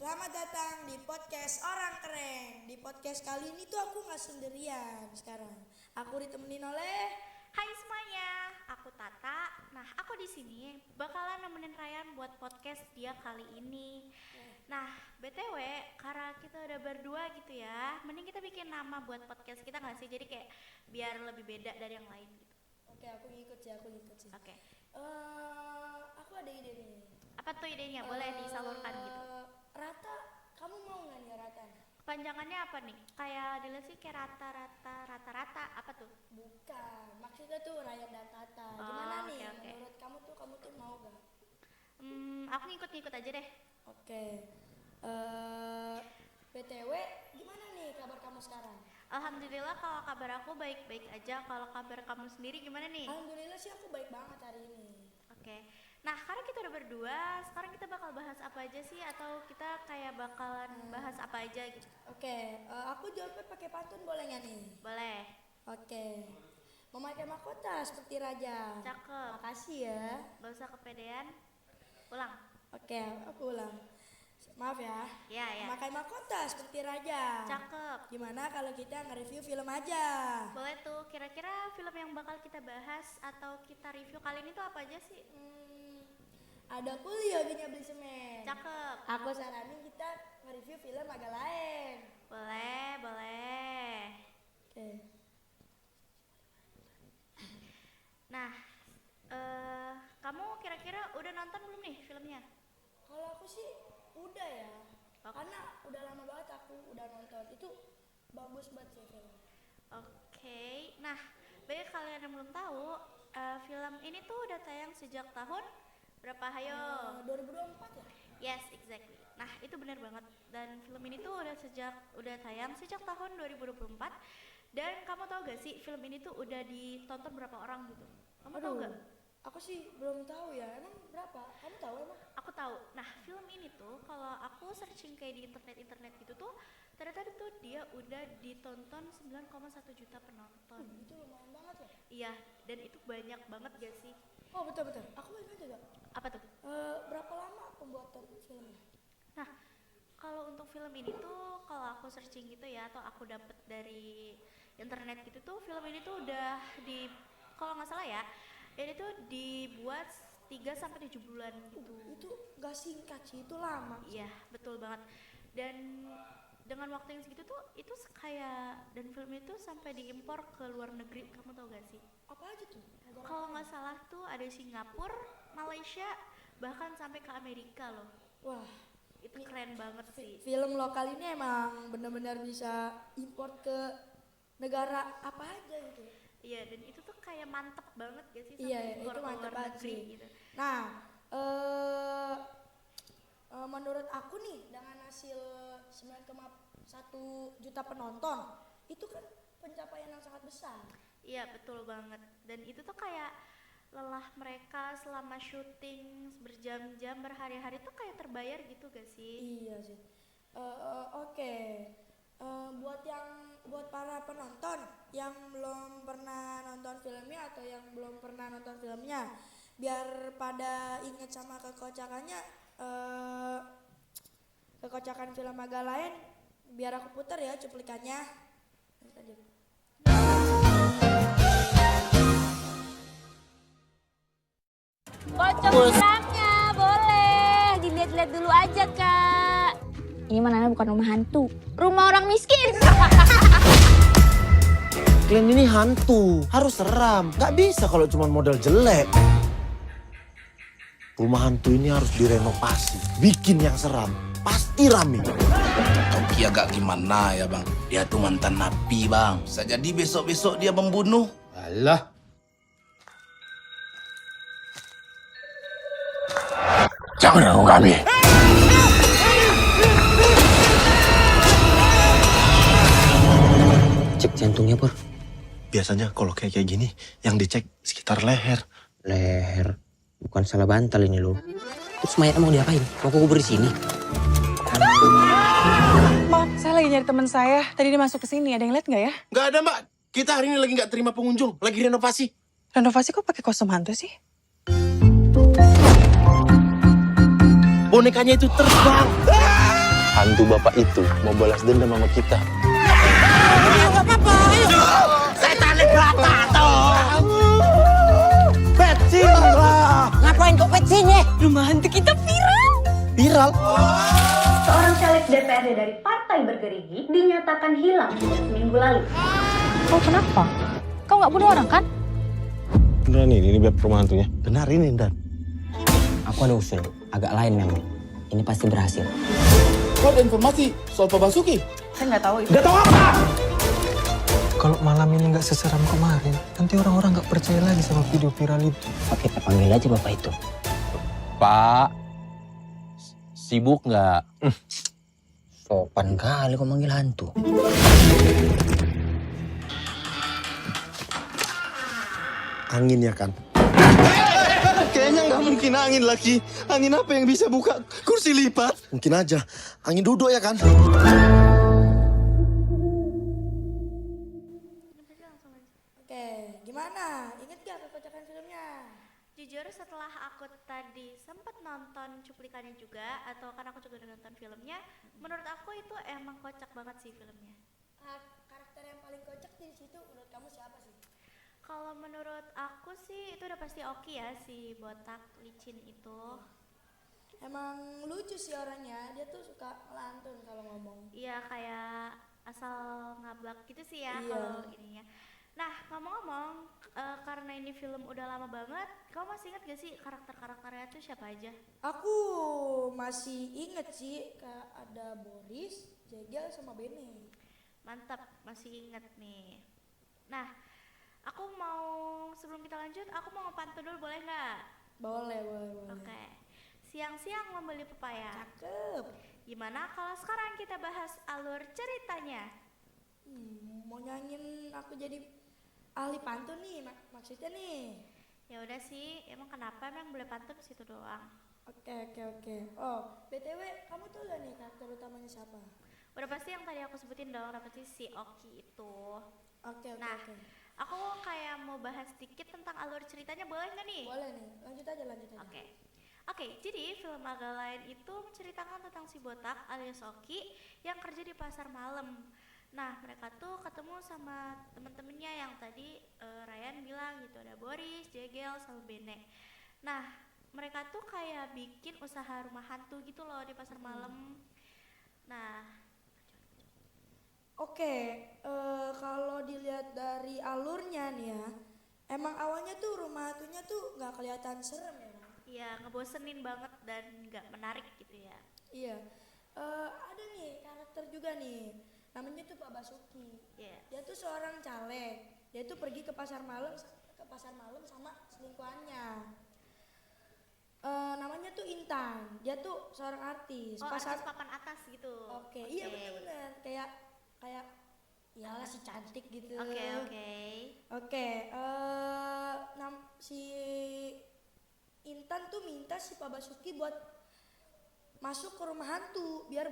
Selamat datang di podcast Orang Keren. Di podcast kali ini tuh aku gak sendirian sekarang. Aku ditemenin oleh... Hai semuanya, aku Tata. Nah, aku di sini bakalan nemenin Ryan buat podcast dia kali ini. Nah, BTW, karena kita udah berdua gitu ya, mending kita bikin nama buat podcast kita gak sih? Jadi kayak biar lebih beda dari yang lain gitu. Oke, aku ngikut sih. Oke. Aku ada ide nih. Apa tuh idenya? Boleh disalurkan gitu. Rata, kamu mau gak nih Rata? Kepanjangannya apa nih? Kayak dilihat sih kayak rata-rata, apa tuh? Bukan, maksudnya tuh Ryan dan Tata. Gimana nih? Oke. Menurut kamu tuh mau gak? Aku ngikut-ngikut aja deh. Oke. BTW, gimana nih kabar kamu sekarang? Alhamdulillah kalau kabar aku baik-baik aja. Kalau kabar kamu sendiri gimana nih? Alhamdulillah sih aku baik banget hari ini. Oke. Nah, karena kita udah berdua, sekarang kita bakal bahas apa aja sih? Atau kita kayak bakalan bahas apa aja gitu? Oke, aku jawabnya pakai pantun boleh nggak nih? Boleh. Oke. Memakai mahkota seperti raja. Cakep. Makasih ya. Gak usah kepedean. Ulang. Oke, aku ulang. Maaf ya. Ya. Memakai mahkota seperti raja. Cakep. Gimana kalau kita nge-review film aja? Boleh tuh. Kira-kira film yang bakal kita bahas atau kita review kali ini tuh apa aja sih? Ada Kuliah Yoginya Beli Semen. Cakep. Aku saranin kita nge-review film agak lain. Boleh. Oke. Nah, kamu kira-kira udah nonton belum nih filmnya? Kalau aku sih udah ya. Oke. Karena udah lama banget aku udah nonton. Itu bagus banget sih film. Oke. Nah, bagi kalian yang belum tahu, film ini tuh udah tayang sejak tahun berapa? Hayo. 2024 ya? Yes, exactly. Nah, itu benar banget. Dan film ini tuh udah tayang sejak tahun 2024. Dan kamu tahu gak sih film ini tuh udah ditonton berapa orang gitu? Kamu tahu gak? Aku sih belum tahu ya. Emang berapa? Kamu tahu emang? Aku tahu. Nah, film ini tuh kalau aku searching kayak di internet gitu tuh, ternyata tuh dia udah ditonton 9,1 juta penonton. Itu lumayan banget ya? Iya, dan itu banyak banget gak sih? Oh betul. Aku ingat juga. Apa tuh? Berapa lama pembuatan filmnya? Nah, kalau untuk film ini tuh kalau aku searching gitu ya, atau aku dapet dari internet gitu tuh, film ini tuh udah kalau nggak salah ya, ini tuh dibuat 3-7 bulan gitu. Itu gak singkat sih, itu lama. Iya, betul banget. Dan dengan waktu yang segitu tuh, itu kayak, dan film itu sampai diimpor ke luar negeri. Kamu tau gak sih? Apa aja tuh? Kalau nggak salah tuh ada Singapura, Malaysia, bahkan sampai ke Amerika loh. Wah, itu keren banget sih. film lokal ini emang benar-benar bisa import ke negara apa aja gitu. Iya, dan itu tuh kayak mantep banget gak sih? Iya, sampai itu keluar mantep banget negeri sih. gitu. Nah, menurut aku nih dengan hasil 9,1 juta penonton, itu kan pencapaian yang sangat besar. Iya, betul banget. Dan itu tuh kayak lelah mereka selama syuting berjam-jam berhari-hari tuh kayak terbayar gitu gak sih? Iya sih. Oke. Buat para penonton yang belum pernah nonton filmnya atau yang belum pernah nonton filmnya, biar pada inget sama kekocakan film agak lain, biar aku putar ya cuplikannya. Kocok filmnya, boleh. Dilihat-lihat dulu aja, Kak. Ini mana bukan rumah hantu, rumah orang miskin. Kalian ini hantu, harus seram. Gak bisa kalau cuma modal jelek. Rumah hantu ini harus direnovasi, bikin yang seram. Pasti rame. Toki agak gimana ya bang? Dia tuh mantan napi bang. Bisa jadi besok-besok dia membunuh. Alah. Jangan ganggu kami. Cek jantungnya, Pur. Biasanya kalau kayak gini, yang dicek sekitar leher. Leher. Bukan salah bantal ini loh. Terus mayatnya mau diapain? Mau kubur di sini? Maaf, saya lagi nyari teman saya. Tadi dia masuk ke sini. Ada yang lihat nggak ya? Nggak ada mbak, kita hari ini lagi nggak terima pengunjung, lagi renovasi. Renovasi kok pakai kostum hantu sih? Bonekanya itu terbang. Hantu bapak itu mau balas dendam sama kita. Petsin lah. Ngapain kok petsinnya? Rumah hantu kita viral. Viral. Seorang caleg DPRD dari Partai Bergerigi dinyatakan hilang sejak minggu lalu. Kau kenapa? Kau nggak bunuh orang kan? Beneran ini beb rumah hantunya. Benar ini Dan. Aku ada usul, agak lain memang. Ini pasti berhasil. Kau ada informasi soal Pak Basuki? Saya nggak tahu itu. Gak tahu apa? Kalau malam ini nggak seseram kemarin, nanti orang-orang nggak percaya lagi sama video viral itu. Oke, kita panggil aja bapak itu. Pak, sibuk nggak? Sopan kali kau manggil hantu. Angin ya kan? Kayaknya nggak mungkin angin lagi. Angin apa yang bisa buka kursi lipat? Mungkin aja. Angin duduk ya kan? Oke, gimana? Ingat gak kekocakan filmnya? Jujur setelah aku tadi sempat nonton cuplikannya juga, atau kan aku juga udah nonton filmnya, menurut aku itu emang kocak banget sih filmnya. Karakter yang paling kocak di situ menurut kamu siapa sih? Kalau menurut aku sih itu udah pasti Oki ya, si botak licin itu. Emang lucu sih orangnya, dia tuh suka ngelantun kalau ngomong. Iya, kayak asal ngablak gitu sih ya Iya. kalau ininya. Nah, ngomong-ngomong, karena ini film udah lama banget, kamu masih ingat gak sih karakter-karakternya tuh siapa aja? Aku masih inget sih, kayak ada Boris, Jegel, sama Bene. Mantap, masih inget nih. Nah, aku mau, sebelum kita lanjut, aku mau ngepantun dulu, boleh nggak? Boleh. Oke. Siang-siang membeli pepaya. Cakep. Gimana kalau sekarang kita bahas alur ceritanya? Mau nyanyiin aku jadi ahli pantun nih, maksudnya nih. Ya udah sih, emang kenapa emang boleh pantun situ doang? Oke. Oh, BTW, kamu tuh gak nih karakter utamanya siapa? Udah pasti yang tadi aku sebutin dong, dapet si Oki itu. Oke. Nah, aku kayak mau bahas sedikit tentang alur ceritanya, boleh nggak nih? Boleh nih, lanjut aja. Oke, jadi film Magalain itu menceritakan tentang si botak alias Oki yang kerja di pasar malam. Nah, mereka tuh ketemu sama temen-temennya yang tadi Ryan bilang gitu, ada Boris, Jegel, sama Bene. Nah, mereka tuh kayak bikin usaha rumah hantu gitu loh di pasar malam. Nah, Oke, kalau dilihat dari alurnya nih ya, emang awalnya tuh rumah hantunya tuh nggak kelihatan serem ya? ya ngebosenin banget dan nggak menarik gitu ya. Iya. Ada nih karakter juga nih, namanya tuh Pak Basuki. Yes. Dia tuh seorang caleg. Dia tuh pergi ke pasar malam sama selingkuhannya. Namanya tuh Intan. Dia tuh seorang artis. Oh, artis papan atas gitu. Oke, iya benar-benar kayak iyalah si cantik gitu. Oke. Si Intan tuh minta si Pak Basuki buat masuk ke rumah hantu biar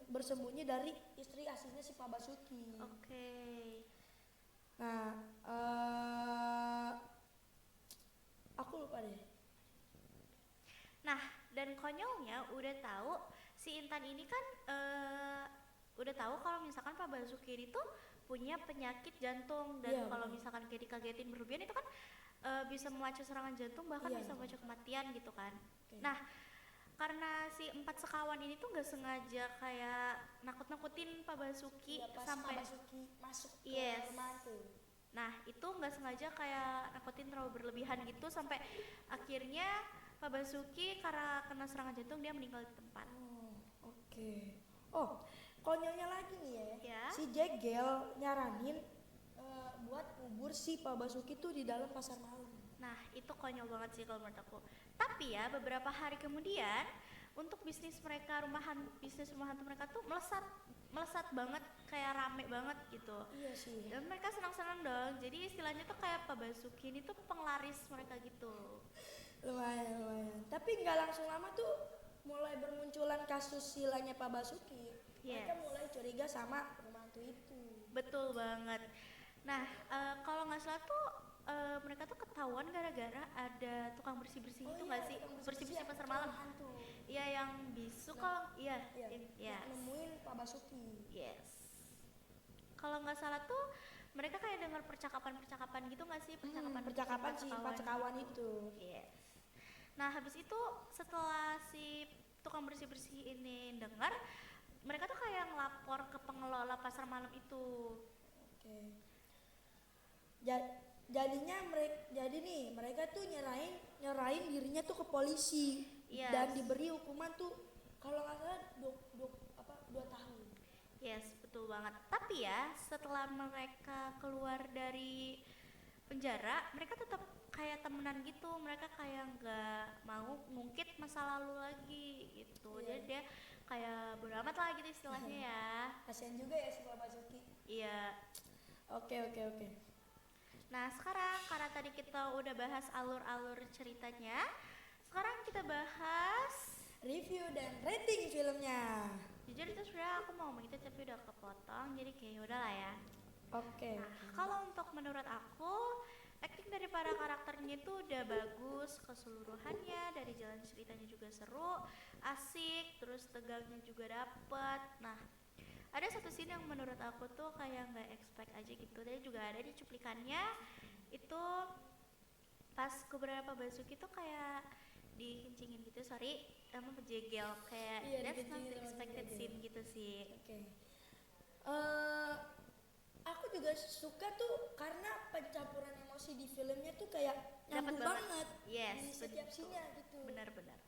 bersembunyi dari istri aslinya si Pak Basuki. Oke. Nah, aku lupa deh. Nah, dan konyolnya udah tahu si Intan ini kan udah tahu kalau misalkan Pak Basuki ini tuh punya penyakit jantung dan kalau misalkan kayak dikagetin berlebihan itu kan bisa memacu serangan jantung bahkan bisa memacu kematian gitu kan. Nah, karena si 4 sekawan ini tuh nggak sengaja kayak nakut-nakutin Pak Basuki sampai Pak Basuki masuk ke rumah hantu. Nah, itu nggak sengaja kayak nakutin terlalu berlebihan gitu sampai akhirnya Pak Basuki karena kena serangan jantung dia meninggal di tempat. Oke. Oh, konyolnya lagi nih Ya. si Jegel nyaranin buat kubur si Pak Basuki tuh di dalam pasar malam. Nah, itu konyol banget sih kalau menurut aku. Tapi ya beberapa hari kemudian untuk bisnis rumah hantu mereka tuh melesat banget, kayak rame banget gitu. Iya sih. Dan mereka senang-senang dong. Jadi istilahnya tuh kayak Pak Basuki ini tuh penglaris mereka gitu. Lumayan. Tapi nggak langsung lama tuh mulai bermunculan kasus hilangnya Pak Basuki. Mereka mulai curiga sama rumah hantu itu. Betul banget. Nah, kalau nggak salah tuh mereka tuh ketahuan gara-gara ada tukang bersih-bersih itu nggak sih? Bersih-bersih pasar malam. Iya yang bisu kalau iya Iya, yes. nemuin Pak Basuki. Yes. Kalau nggak salah tuh mereka kayak dengar percakapan gitu nggak sih? Percakapan si Pak Cekawan itu. Yes. Nah habis itu setelah si tukang bersih-bersih ini dengar, mereka tuh kayak ngelapor ke pengelola pasar malam itu. Oke. Jadi nih mereka tuh nyerahin dirinya tuh ke polisi. Yes. Dan diberi hukuman tuh kalau nggak salah 2 tahun. Yes, betul banget. Tapi ya, setelah mereka keluar dari penjara, mereka tetap kayak temenan gitu. Mereka kayak nggak mau ngungkit masa lalu lagi gitu. Iya. Jadi dia kayak bodo amat lah gitu istilahnya ya. Kasian juga ya si Pak Basuki. Iya. Oke. Nah sekarang karena tadi kita udah bahas alur-alur ceritanya, sekarang kita bahas Review dan rating filmnya. jujur itu sebenarnya aku mau ngomong itu tapi udah kepotong jadi kayak udah lah ya. Oke. Nah, kalau untuk menurut aku acting dari para karakternya itu udah bagus keseluruhannya, dari jalan ceritanya juga seru, asik, terus tegangnya juga dapet. Nah ada satu scene yang menurut aku tuh kayak nggak expect aja gitu, tadi juga ada di cuplikannya itu pas beberapa Basuki tuh kayak dikencingin gitu, pejegel kayak Iya, that's not dikencingin the sama expected pejegel. scene gitu sih. Oke. Aku juga suka tuh karena pencampuran emosi di filmnya tuh kayak Dapet nyambung banget. Yes, Di setiap betul. scene-nya gitu. Benar-benar.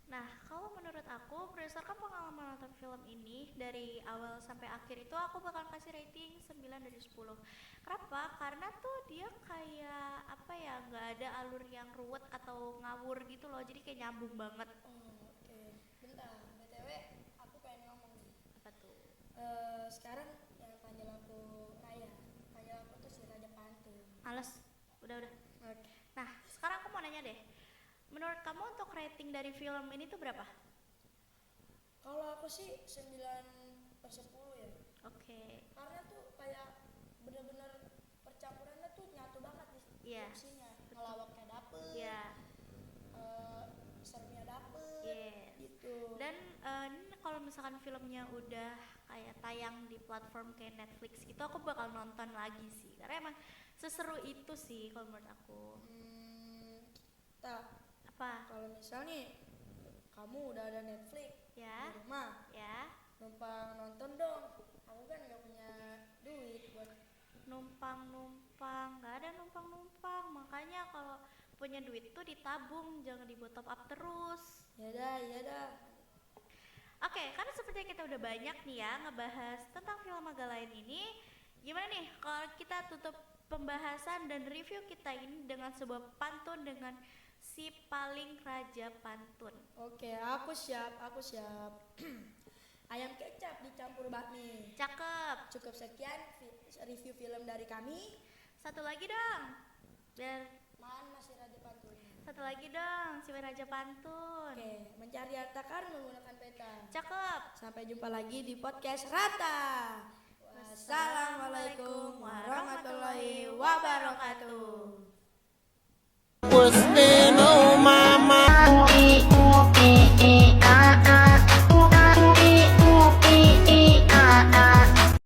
Nah, kalau menurut aku berdasarkan pengalaman nonton film ini dari awal sampai akhir itu aku bakal kasih rating 9 dari 10. Kenapa? Karena tuh dia kayak apa ya, nggak ada alur yang ruwet atau ngawur gitu loh. Jadi kayak nyambung banget. Oh, oke. Bentar, BTW aku pengen ngomong nih. Apa tuh? Sekarang yang panggil aku Raya. Panggil aku tuh si Raja Pantun. Males. Udah. Oke. Nah, sekarang aku mau nanya deh. Menurut kamu untuk rating dari film ini tuh berapa? Kalau aku sih 9/10 ya. Oke. Karena tuh kayak bener-bener percampurannya tuh nyatu banget di Iya. scene-nya. Ngelawaknya dapet. Iya. Seremnya dapet. Yes. Gitu. Dan ini kalau misalkan filmnya udah kayak tayang di platform kayak Netflix gitu, aku bakal nonton lagi sih. Karena emang seseru itu sih kalau menurut aku. Tak. Apa? Kalau misalnya kamu udah ada Netflix Ya. di rumah, Ya. numpang nonton dong. Aku kan nggak punya duit buat. Numpang, nggak ada numpang. Makanya kalau punya duit tuh ditabung, jangan dibuat top up terus. Iya dah. Oke, karena sepertinya kita udah banyak nih ya ngebahas tentang film Magalayan ini. Gimana nih kalau kita tutup pembahasan dan review kita ini dengan sebuah pantun dengan si paling raja pantun. Oke, aku siap. Ayam kecap dicampur bakmi. Cakep. Cukup sekian review film dari kami. Satu lagi dong. Biar Mana si Raja Pantunnya? satu lagi dong si raja pantun. Oke, mencari harta karun menggunakan peta. Cakep. Sampai jumpa lagi di podcast Rata. Wassalamualaikum warahmatullahi wabarakatuh.